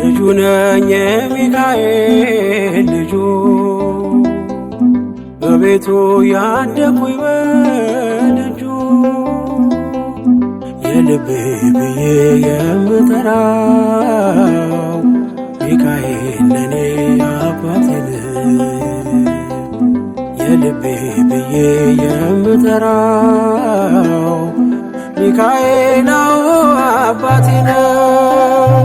ልጁ ነኝ የሚካኤል ልጁ በቤቱ ያደኩኝ በደጁ የልቤ ብዬ የምጠራው ሚካኤል ለኔ አባቴ ነው። የልቤ ብዬ የምጠራው ሚካኤል አባቴ ነው።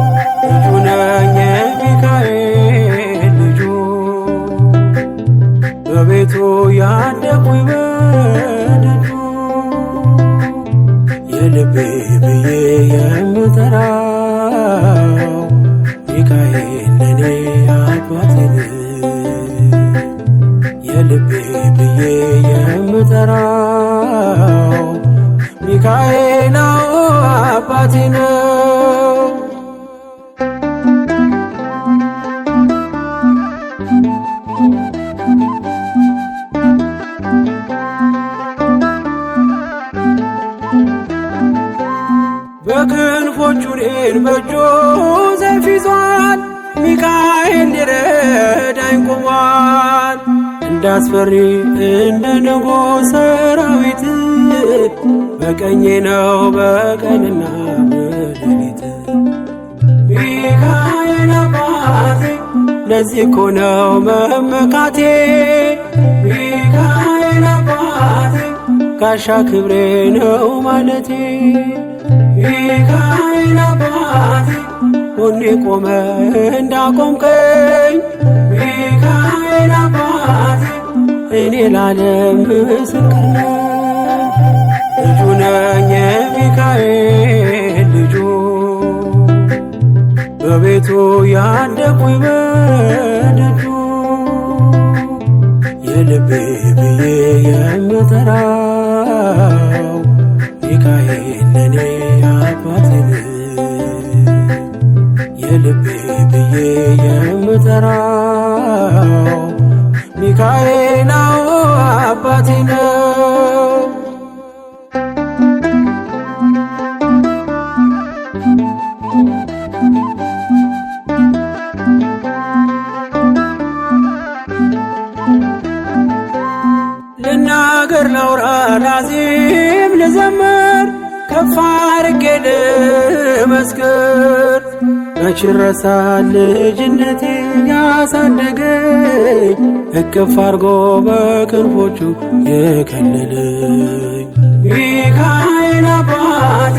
ልጁ ነኝ የሚካኤል ልጁ በቤቱ ያደኩኝ በደጁ የልቤ ብዬ የምጠራው ሚካኤል ለኔ አባቴ ነው። የልቤ ብዬ የምጠራው ሚካኤል አባቴ ነው። በክንፎቹ እኔን በእጁ ሰይፍ ይዟል። ሚካኤል ሊረዳኝ ቆሟል። እንዳስፈሪ እንደ ንጉሥ ሰራዊት በቀኜ ነው በቀንና በሌሊት። ሚካኤል አባቴ ለዚህ እኮ ነው መመካቴ። ሚካኤል አባቴ ጋሻ ክብሬ ነው ማለቴ። ሚካኤል አባቴ ጎኔ ቆመ እንዳቆምከኝ። ሚካኤል አባቴ እኔ ላለም ምስክር ነኝ። ልጁ ነኝ የሚካኤል ልጁ በቤቱ ያደኩኝ በደጁ የልቤ ብዬ የምጠራው ሚካኤል ለኔ አባቴ ነው። የልቤ ብዬ የምጠራው ሚካኤል አባቴ ነው። ልናገር ላውራ ላዚም ልዘምር ከፍ አድርጌ ልመስክር። መች ይረሳል ልጅነቴ ያሳደገኝ እቅፍ አርጎ በክንፎቹ የከለለኝ። ሚካኤል አባቴ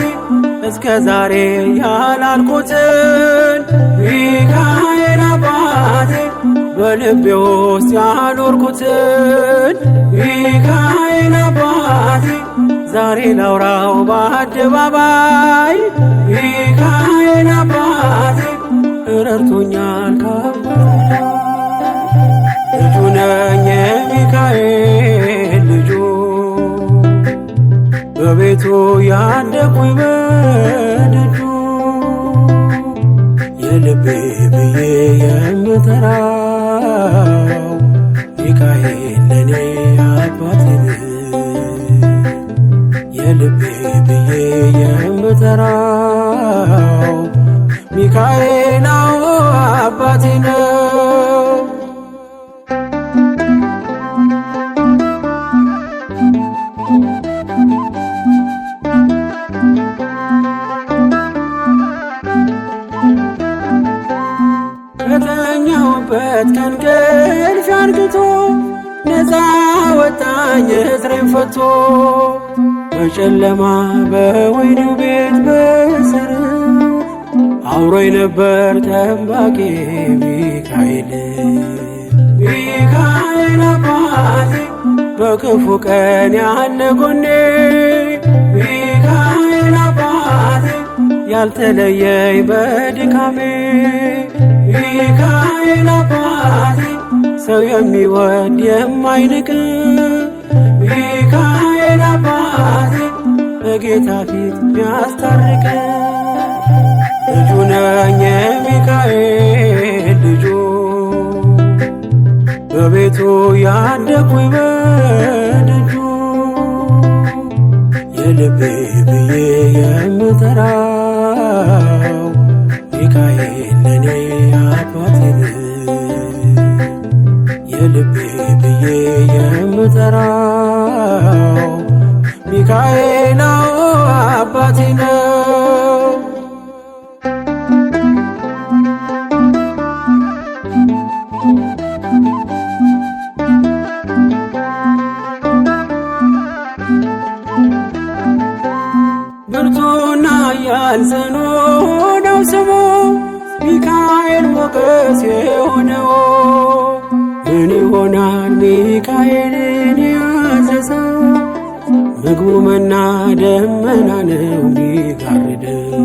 እስከ ዛሬ ያላልኩትን ሚካኤል አባቴ በልቤ ውስጥ ያኖርኩትን ሚካኤል አባቴ ዛሬ ላውራው በአደባባይ። ሚካኤል አባቴ ረድቶኛል ከአባቴ። ልጁ ነኝ የሚካኤል ልጁ በቤቱ ያደኩኝ በደጁ የልቤ ብዬ የምጠራው ሚካኤል ለኔ አባቴ ነው። የልቤ ብዬ የምጠራው ሚካኤል አባቴ ነው። ከተኛሁበት ከእንቅልፍ አንቅቶ ነፃ ወጣኝ እስሬን ፈቶ። በጨለማ በወህኒው ቤት በእስር አብሮኝ ነበር ጠባቂ ሚካኤል። ሚካኤል አባቴ በክፉ ቀን ያለ ጎኔ። ሚካኤል አባቴ ያልተለየኝ በድካሜ። ሚካኤል አባቴ ሰው የሚወድ የማይንቅ። ሚካኤል አባቴ በጌታ ፊት ሚያስታርቅ። ልጁ ነኝ የሚካኤል ልጁ በቤቱ ያደኩኝ በደጁ የልቤ ብዬ የምጠራው ሚካኤል ለኔ የምጠራው ሚካኤል አባቴ ነው። ብርቱና ኃያል ጽኑ ነው ስሙ ሚካኤል ሞገስ የሆነው። ምን ይሆናል ሚካኤልን ያዘዘው? ምግቡ መና ደመና ነው ሚጋርደው።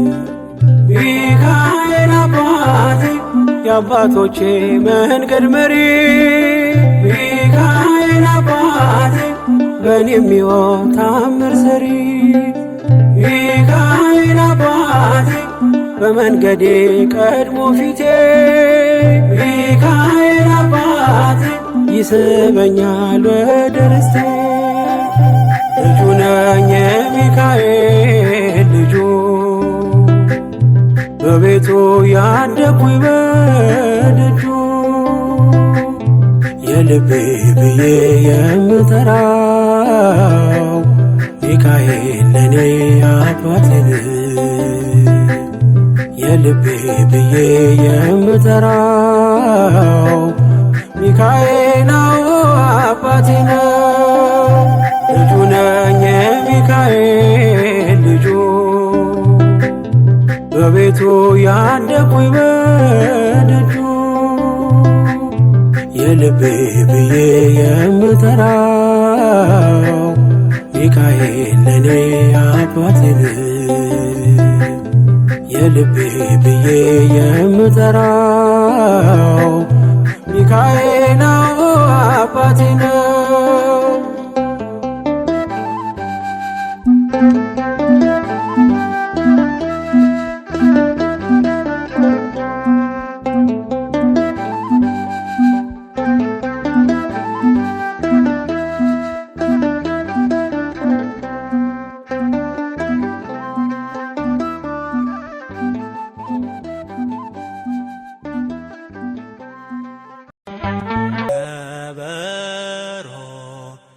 ሚካኤል አባቴ የአባቶቼ መንገድ መሪ፣ ሚካኤል አባቴ በእኔ የሚሆን ታምር ሰሪ፣ ሚካኤል አባቴ በመንገዴ ቀድሞ ፊቴ፣ ሚካኤል አባቴ ይስበኛል ወደ ርስቴ። ልጁ ነኝ የሚካኤል ልጁ በቤቱ ያደኩኝ በደጁ የልቤ ብዬ የምጠራው ሚካኤል ለኔ አባቴ ነው። የልቤ ብዬ የምጠራው ሚካኤል አባቴ ነው። ልጁ ነኝ የሚካኤል ልጁ በቤቱ ያደኩኝ በደጁ የልቤ ብዬ የምጠራው ሚካኤል ለኔ አባቴ ነው። የልቤ ብዬ የምጠራው ሚካኤል አባቴ ነው።